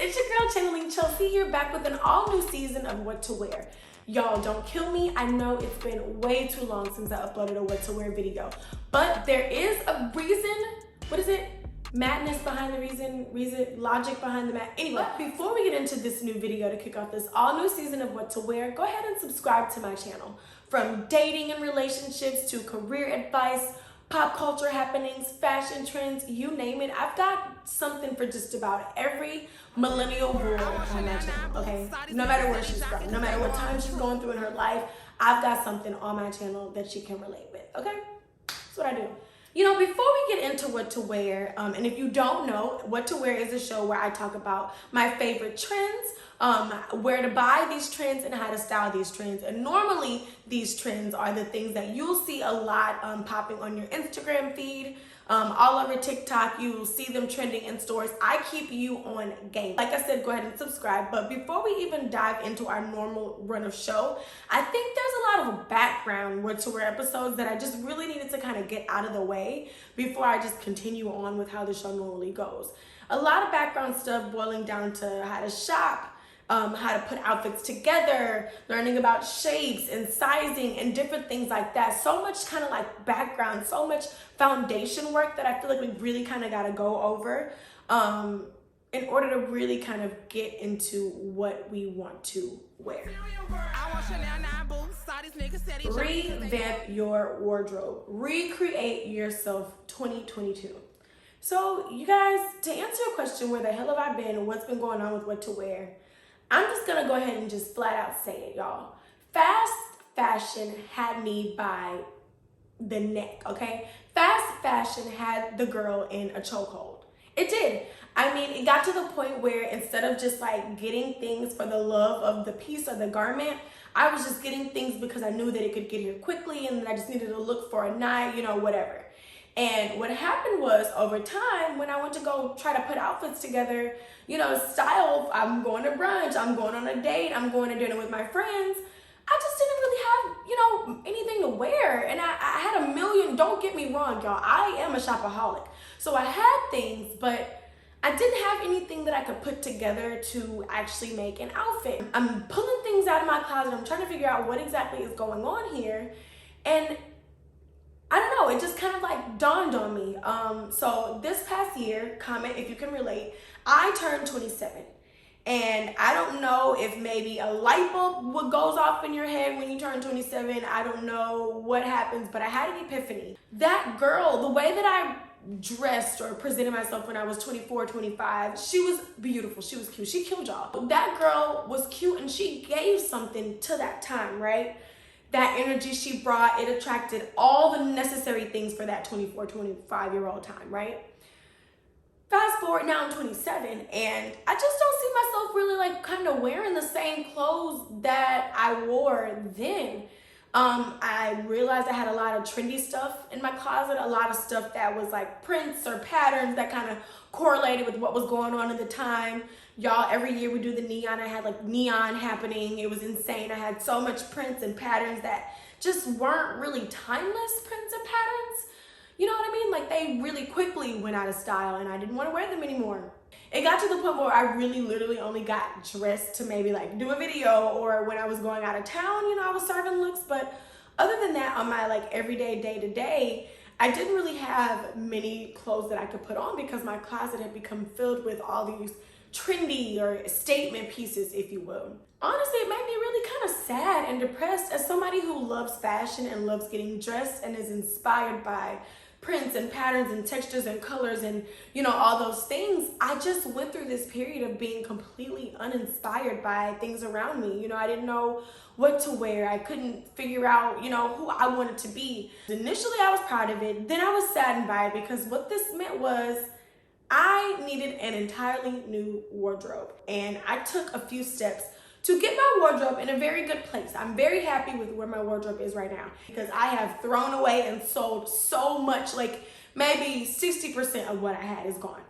it's your girl Channeling Chelsea here, back with an all-new season of What to Wear. Y'all, don't kill me. I know it's been way too long since I uploaded a What to Wear video, but there is a reason. What is it? Madness behind the reason, logic behind the Anyway, before we get into this new video to kick off this all-new season of What to Wear, go ahead and subscribe to my channel. From dating and relationships to career advice, pop culture happenings, fashion trends, you name it. I've got something for just about every millennial girl on my channel, okay? No matter where she's from, no matter what time she's going through in her life, I've got something on my channel that she can relate with, okay? That's what I do. You know, before we get into What to Wear, and if you don't know, What to Wear is a show where I talk about my favorite trends, where to buy these trends and how to style these trends. And normally these trends are the things that you'll see a lot popping on your Instagram feed, all over TikTok. You will see them trending in stores. I keep you on game. Like I said, go ahead and subscribe. But before we even dive into our normal run of show, I think there's a lot of background What to Wear episodes that I just really needed to kind of get out of the way before I just continue on with how the show normally goes. A lot of background stuff boiling down to how to shop, how to put outfits together, learning about shapes and sizing and different things like that. So much kind of like background, so much foundation work that I feel like we really kind of got to go over in order to really kind of get into what we want to wear. Revamp your wardrobe. Recreate yourself 2022. So you guys, to answer your question, where the hell have I been and what's been going on with What to Wear, I'm just gonna go ahead and just flat out say it, y'all. Fast fashion had me by the neck, okay? Fast fashion had the girl in a chokehold. It did. I mean, it got to the point where instead of just like getting things for the love of the piece or the garment, I was just getting things because I knew that it could get here quickly and I just needed to look for a night, you know, whatever. And what happened was, over time, when I went to go try to put outfits together, you know, style, I'm going to brunch, I'm going on a date, I'm going to dinner with my friends, I just didn't really have, you know, anything to wear. And I had a million, don't get me wrong, y'all, I am a shopaholic. So I had things, but I didn't have anything that I could put together to actually make an outfit. I'm pulling things out of my closet, I'm trying to figure out what exactly is going on here. And I don't know, it just kind of like dawned on me. So this past year, comment if you can relate, I turned 27. And I don't know if maybe a light bulb goes off in your head when you turn 27. I don't know what happens, but I had an epiphany. That girl, the way that I dressed or presented myself when I was 24, 25, she was beautiful, she was cute, she killed y'all. That girl was cute and she gave something to that time, right? That energy she brought, it attracted all the necessary things for that 24, 25-year-old time, right? Fast forward, now I'm 27, and I just don't see myself really like kind of wearing the same clothes that I wore then. I realized I had a lot of trendy stuff in my closet, a lot of stuff that was like prints or patterns that kind of correlated with what was going on at the time. Y'all, every year we do the neon. I had like neon happening. It was insane. I had so much prints and patterns that just weren't really timeless prints and patterns. You know what I mean? Like they really quickly went out of style and I didn't want to wear them anymore. It got to the point where I really literally only got dressed to maybe like do a video, or when I was going out of town, you know, I was serving looks. But other than that, on my like everyday day-to-day, I didn't really have many clothes that I could put on because my closet had become filled with all these trendy or statement pieces, if you will. Honestly, it made me really kind of sad and depressed as somebody who loves fashion and loves getting dressed and is inspired by prints and patterns and textures and colors and, you know, all those things. I just went through this period of being completely uninspired by things around me. You know, I didn't know what to wear. I couldn't figure out, you know, who I wanted to be. Initially, I was proud of it. Then I was saddened by it because what this meant was I needed an entirely new wardrobe. And I took a few steps to get my wardrobe in a very good place. I'm very happy with where my wardrobe is right now because I have thrown away and sold so much, like maybe 60% of what I had is gone.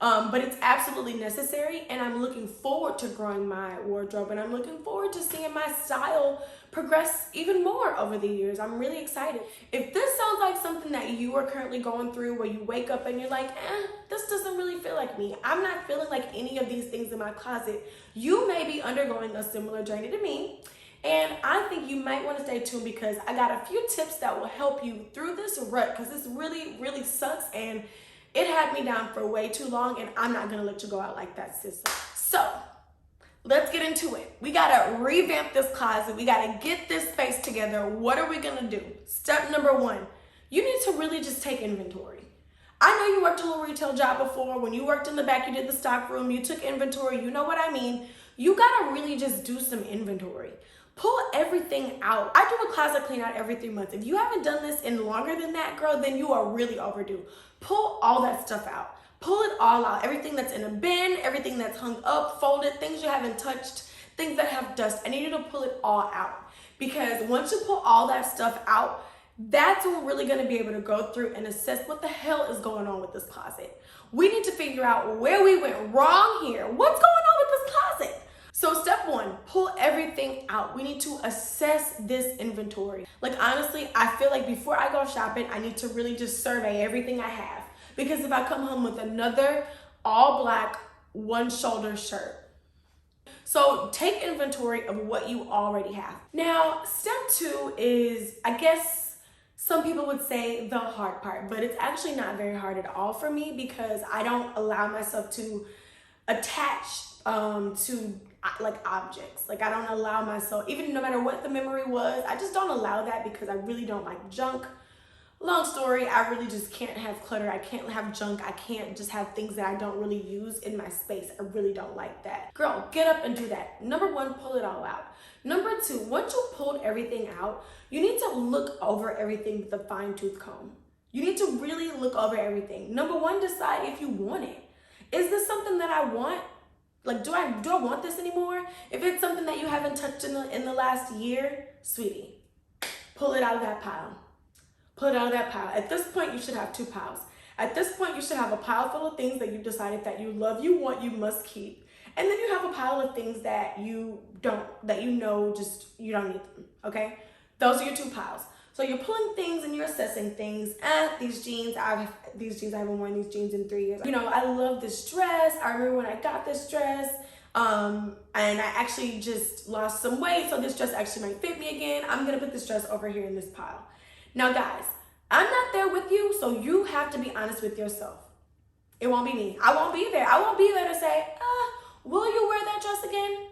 But it's absolutely necessary, and I'm looking forward to growing my wardrobe, and I'm looking forward to seeing my style progress even more over the years. I'm really excited. If this sounds like something that you are currently going through, where you wake up and you're like, this doesn't really feel like me. I'm not feeling like any of these things in my closet. You may be undergoing a similar journey to me. And I think you might want to stay tuned, because I got a few tips that will help you through this rut, because this really, really sucks. And it had me down for way too long, and I'm not going to let you go out like that, sister. So let's get into it. We got to revamp this closet. We got to get this space together. What are we going to do? Step number one, you need to really just take inventory. I know you worked a little retail job before. When you worked in the back, you did the stock room, you took inventory. You know what I mean? You got to really just do some inventory. Pull everything out. I do a closet clean out every 3 months. If you haven't done this in longer than that, girl, then you are really overdue. Pull all that stuff out. Pull it all out. Everything that's in a bin, everything that's hung up, folded, things you haven't touched, things that have dust. I need you to pull it all out, because once you pull all that stuff out, that's when we're really going to be able to go through and assess what the hell is going on with this closet. We need to figure out where we went wrong here. What's going on with this closet? So step one, pull everything out. We need to assess this inventory. Like, honestly, I feel like before I go shopping, I need to really just survey everything I have. Because if I come home with another all black one shoulder shirt. So take inventory of what you already have. Now, step two is, I guess some people would say, the hard part, but it's actually not very hard at all for me, because I don't allow myself to attach to like objects. Like, I don't allow myself, even no matter what the memory was, I just don't allow that, because I really don't like junk. Long story, I really just can't have clutter. I can't have junk. I can't just have things that I don't really use in my space. I really don't like that. Girl, get up and do that. Number one, pull it all out. Number two, once you pulled everything out, you need to look over everything with a fine-tooth comb. You need to really look over everything. Number one, decide if you want it. Is this something that I want? Like, do I want this anymore? If it's something that you haven't touched in the last year, sweetie, pull it out of that pile. Pull it out of that pile. At this point, you should have two piles. At this point, you should have a pile full of things that you decided that you love, you want, you must keep. And then you have a pile of things that you don't, that you know just, you don't need them, okay? Those are your two piles. So you're pulling things and you're assessing things. These jeans, I haven't worn these jeans in 3 years. You know, I love this dress. I remember when I got this dress. And I actually just lost some weight, so this dress actually might fit me again. I'm gonna put this dress over here in this pile. Now guys, I'm not there with you, so you have to be honest with yourself. It won't be me. I won't be there. I won't be there to say, will you wear that dress again?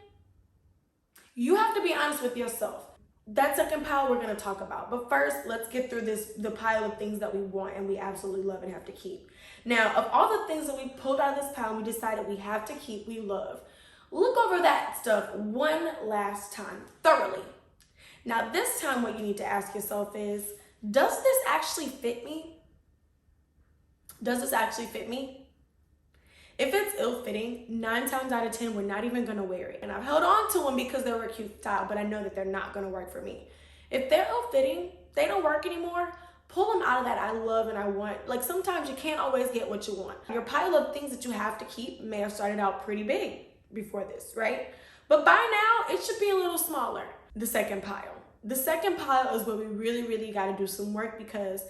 You have to be honest with yourself. That second pile we're gonna talk about. But first, let's get through the pile of things that we want and we absolutely love and have to keep. Now, of all the things that we pulled out of this pile and we decided we have to keep, we love, look over that stuff one last time, thoroughly. Now, this time what you need to ask yourself is, does this actually fit me? Does this actually fit me? If it's ill-fitting, 9 times out of 10, we're not even gonna wear it. And I've held on to them because they were a cute style, but I know that they're not gonna work for me. If they're ill-fitting, they don't work anymore, pull them out of that I love and I want. Like, sometimes you can't always get what you want. Your pile of things that you have to keep may have started out pretty big before this, right? But by now, it should be a little smaller. The second pile. The second pile is where we really, really got to do some work, because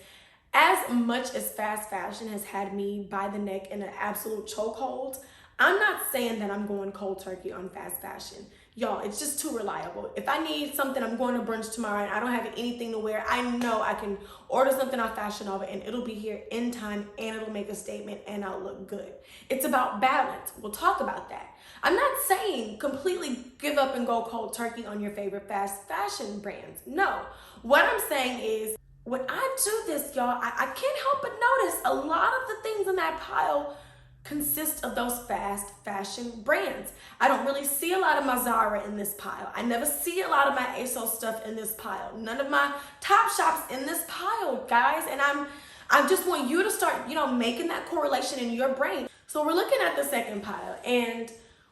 as much as fast fashion has had me by the neck in an absolute chokehold, I'm not saying that I'm going cold turkey on fast fashion. Y'all, it's just too reliable. If I need something, I'm going to brunch tomorrow and I don't have anything to wear, I know I can order something off Fashion Nova and it'll be here in time and it'll make a statement and I'll look good. It's about balance. We'll talk about that. I'm not saying completely give up and go cold turkey on your favorite fast fashion brands. No. What I'm saying is, when I do this, y'all, I can't help but notice a lot of the things in that pile consist of those fast fashion brands. I don't really see a lot of my Zara in this pile. I never see a lot of my ASOS stuff in this pile. None of my Topshops in this pile, guys. And I just want you to start, making that correlation in your brain. So we're looking at the second pile, and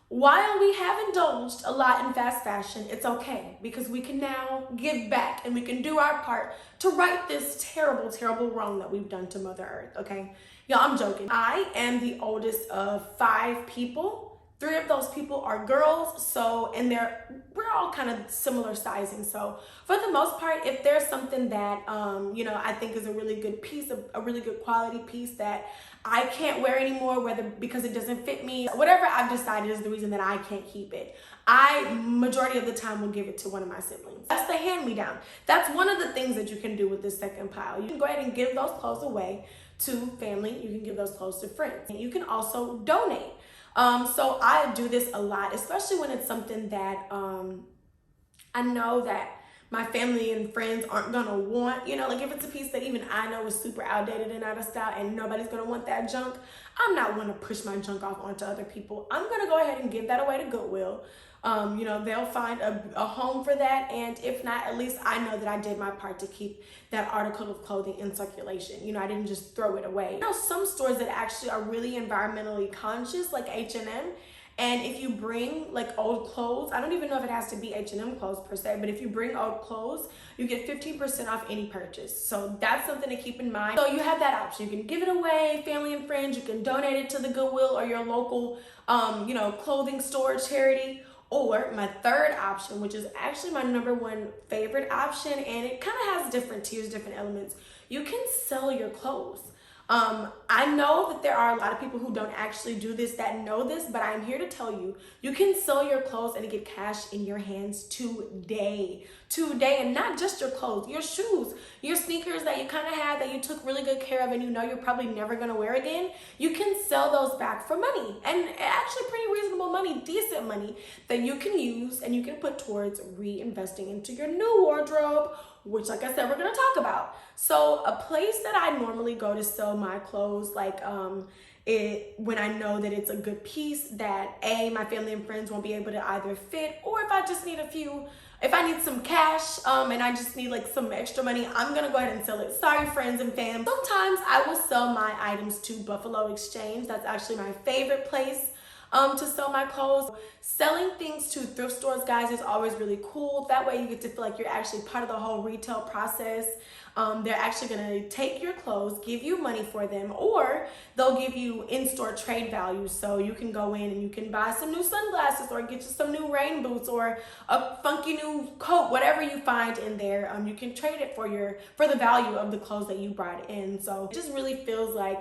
while we have indulged a lot in fast fashion, it's okay, because we can now give back and we can do our part to right this terrible, terrible wrong that we've done to Mother Earth, okay? Y'all, I'm joking. I am the oldest of 5 people. 3 of those people are girls, so, and we're all kind of similar sizing. So for the most part, if there's something that, you know, I think is a really good piece, a really good quality piece that I can't wear anymore, whether because it doesn't fit me, whatever I've decided is the reason that I can't keep it, I, majority of the time, will give it to one of my siblings. That's the hand-me-down. That's one of the things that you can do with this second pile. You can go ahead and give those clothes away to family. You can give those clothes to friends. And you can also donate. So I do this a lot, especially when it's something that I know that my family and friends aren't gonna want, you know, like if it's a piece that even I know is super outdated and out of style and nobody's gonna want that junk, I'm not gonna push my junk off onto other people. I'm gonna go ahead and give that away to Goodwill. You know, they'll find a home for that, and if not, at least I know that I did my part to keep that article of clothing in circulation. You know, I didn't just throw it away. You know, some stores that actually are really environmentally conscious, like H&M, and if you bring like old clothes, I don't even know if it has to be H&M clothes per se, but if you bring old clothes, you get 15% off any purchase. So that's something to keep in mind. So you have that option. You can give it away, family and friends. You can donate it to the Goodwill or your local, you know, clothing store charity. Or my third option, which is actually my #1 favorite option, and it kind of has different tiers, different elements. You can sell your clothes. I know that there are a lot of people who don't actually do this that know this, but I'm here to tell you, you can sell your clothes and get cash in your hands today, and not just your clothes, your shoes, your sneakers that you kind of had that you took really good care of and you know you're probably never going to wear again. You can sell those back for money, and actually pretty reasonable money, decent money that you can use and you can put towards reinvesting into your new wardrobe, which, like I said, we're gonna talk about. So a place that I normally go to sell my clothes, like when I know that it's a good piece that my family and friends won't be able to either fit, or if I just need if I need some cash and I just need like some extra money, I'm gonna go ahead and sell it. Sorry, friends and fam. Sometimes I will sell my items to Buffalo Exchange. That's actually my favorite place to sell my clothes. Selling things to thrift stores, guys, is always really cool. That way you get to feel like you're actually part of the whole retail process. They're actually gonna take your clothes, give you money for them, or they'll give you in-store trade value. So you can go in and you can buy some new sunglasses or get you some new rain boots or a funky new coat, whatever you find in there. You can trade it for the value of the clothes that you brought in. So it just really feels like,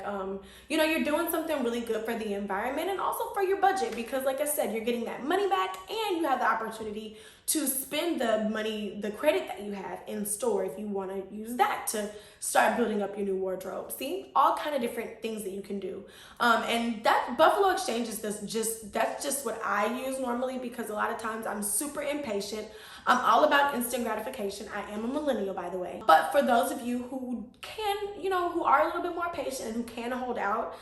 you know, you're doing something really good for the environment and also for your budget, because like I said, you're getting that money back and you have the opportunity to spend the money, the credit that you have in store, if you want to use that to start building up your new wardrobe. See, all kind of different things that you can do. And that Buffalo Exchange is that's just what I use normally, because a lot of times I'm super impatient. I'm all about instant gratification. I am a millennial, by the way. But for those of you who can, you know, who are a little bit more patient and who can hold out,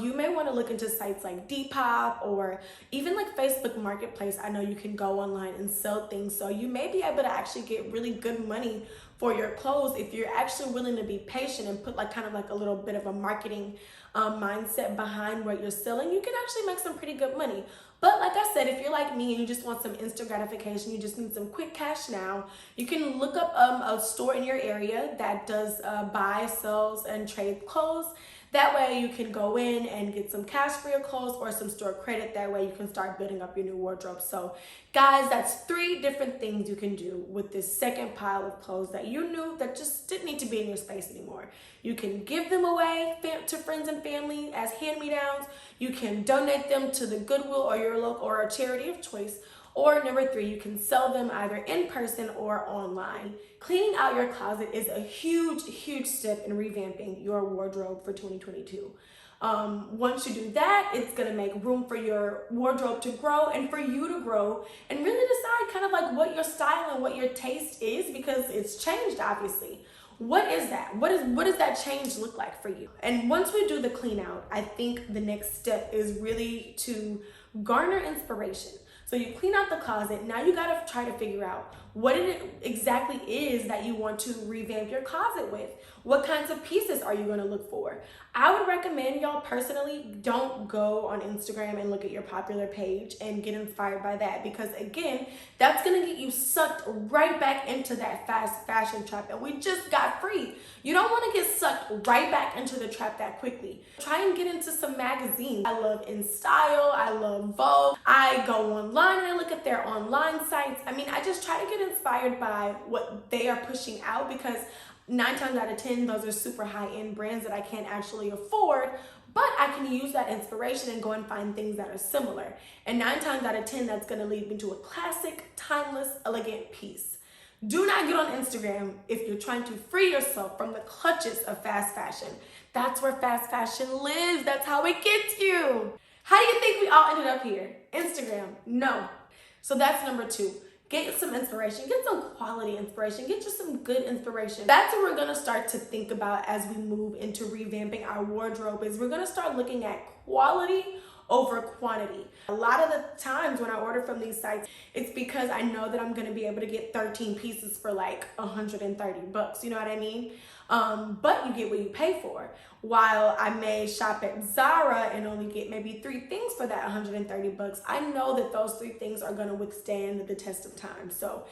you may want to look into sites like Depop or even like Facebook Marketplace. I know you can go online and sell things. So you may be able to actually get really good money for your clothes if you're actually willing to be patient and put like kind of like a little bit of a marketing mindset behind what you're selling. You can actually make some pretty good money. But like I said, if you're like me and you just want some instant gratification, you just need some quick cash now, you can look up a store in your area that does buy, sells, and trade clothes. That way you can go in and get some cash for your clothes or some store credit. That way you can start building up your new wardrobe. So guys, that's 3 different things you can do with this second pile of clothes that you knew that just didn't need to be in your space anymore. You can give them away to friends and family as hand-me-downs. You can donate them to the Goodwill or your local or a charity of choice. Or #3, you can sell them either in person or online. Cleaning out your closet is a huge, huge step in revamping your wardrobe for 2022. Once you do that, it's gonna make room for your wardrobe to grow and for you to grow and really decide kind of like what your style and what your taste is, because it's changed, obviously. What is that? What does that change look like for you? And once we do the clean out, I think the next step is really to garner inspiration. So you clean out the closet. Now you gotta try to figure out what it exactly is that you want to revamp your closet with. What kinds of pieces are you gonna look for? I would recommend y'all personally, don't go on Instagram and look at your popular page and get inspired by that, because again, that's gonna get you sucked right back into that fast fashion trap, and we just got free. You don't wanna get sucked right back into the trap that quickly. Try and get into some magazines. I love InStyle, I love Vogue. I go online and I look at their online sites. I mean, I just try to get inspired by what they are pushing out, because 9 times out of 10, those are super high-end brands that I can't actually afford, but I can use that inspiration and go and find things that are similar. And 9 times out of 10, that's gonna lead me to a classic, timeless, elegant piece. Do not get on Instagram if you're trying to free yourself from the clutches of fast fashion. That's where fast fashion lives. That's how it gets you. How do you think we all ended up here? Instagram, no. So that's number 2. Get some inspiration, get some quality inspiration, get you some good inspiration. That's what we're gonna start to think about as we move into revamping our wardrobe, is we're gonna start looking at quality over quantity. A lot of the times when I order from these sites, it's because I know that I'm gonna be able to get 13 pieces for like $130, you know what I mean? But you get what you pay for. While I may shop at Zara and only get maybe 3 things for that $130, I know that those 3 things are gonna withstand the test of time. So,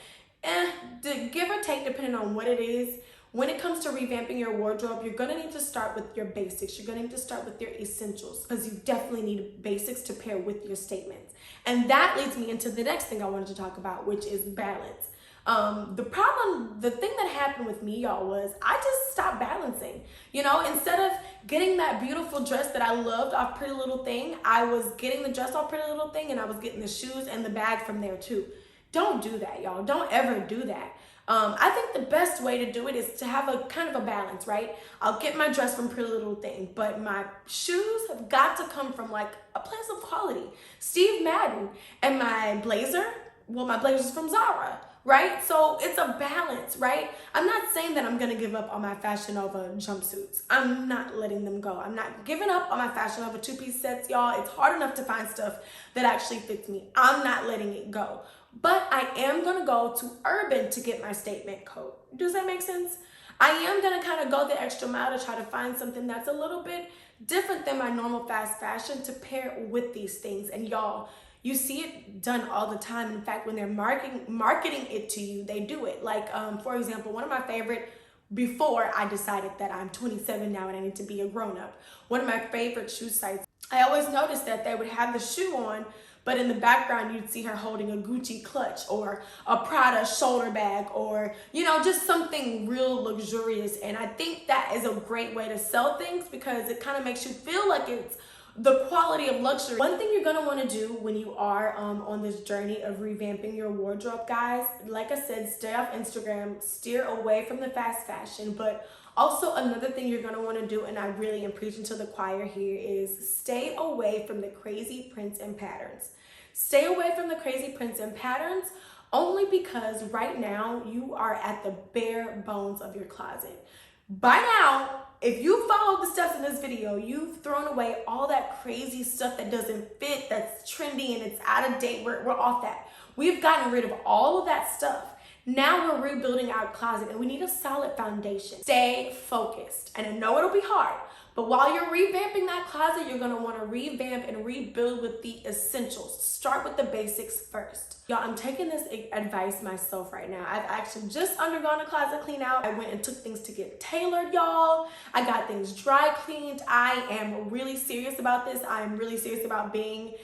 give or take, depending on what it is. When it comes to revamping your wardrobe, you're gonna need to start with your basics. You're gonna need to start with your essentials, because you definitely need basics to pair with your statements. And that leads me into the next thing I wanted to talk about, which is balance. The thing that happened with me, y'all, was I just stopped balancing. You know, instead of getting that beautiful dress that I loved off Pretty Little Thing, I was getting the dress off Pretty Little Thing, and I was getting the shoes and the bag from there too. Don't do that, y'all. Don't ever do that. I think the best way to do it is to have a kind of a balance, right? I'll get my dress from Pretty Little Thing, but my shoes have got to come from like a place of quality. Steve Madden. And my blazer, well, my blazer's from Zara, right? So it's a balance, right? I'm not saying that I'm gonna give up on my Fashion Nova jumpsuits. I'm not letting them go. I'm not giving up on my Fashion Nova 2-piece sets, y'all. It's hard enough to find stuff that actually fits me. I'm not letting it go. But I am gonna go to Urban to get my statement coat. Does that make sense? I am gonna kind of go the extra mile to try to find something that's a little bit different than my normal fast fashion to pair with these things. And y'all, you see it done all the time. In fact, when they're marketing it to you, they do it. Like, for example, one of my favorite, before I decided that I'm 27 now and I need to be a grown-up, one of my favorite shoe sites, I always noticed that they would have the shoe on, but in the background, you'd see her holding a Gucci clutch or a Prada shoulder bag, or, you know, just something real luxurious. And I think that is a great way to sell things, because it kind of makes you feel like it's the quality of luxury. One thing you're gonna wanna do when you are on this journey of revamping your wardrobe, guys, like I said, stay off Instagram, steer away from the fast fashion, but also another thing you're gonna wanna do, and I really am preaching to the choir here, is stay away from the crazy prints and patterns. Stay away from the crazy prints and patterns, only because right now you are at the bare bones of your closet. By now, if you followed the steps in this video, you've thrown away all that crazy stuff that doesn't fit, that's trendy and it's out of date. We're off that. We've gotten rid of all of that stuff. Now we're rebuilding our closet, and we need a solid foundation. Stay focused. And I know it'll be hard, but while you're revamping that closet, you're gonna wanna revamp and rebuild with the essentials. Start with the basics first. Y'all, I'm taking this advice myself right now. I've actually just undergone a closet clean out. I went and took things to get tailored, y'all. I got things dry cleaned. I am really serious about this. I'm really serious about being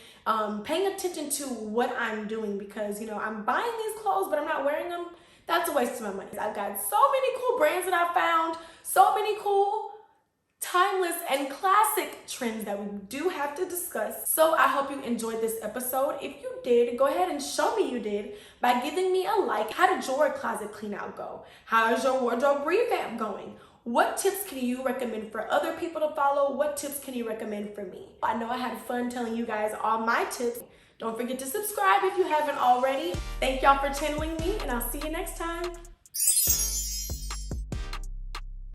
paying attention to what I'm doing, because, you know, I'm buying these clothes, but I'm not wearing them. That's a waste of my money. I've got so many cool brands that I found, so many cool timeless and classic trends that we do have to discuss. So I hope you enjoyed this episode. If you did, go ahead and show me you did by giving me a like. How did your closet clean out go? How is your wardrobe revamp going? What tips can you recommend for other people to follow? What tips can you recommend for me? I know I had fun telling you guys all my tips. Don't forget to subscribe if you haven't already. Thank y'all for channeling me, and I'll see you next time.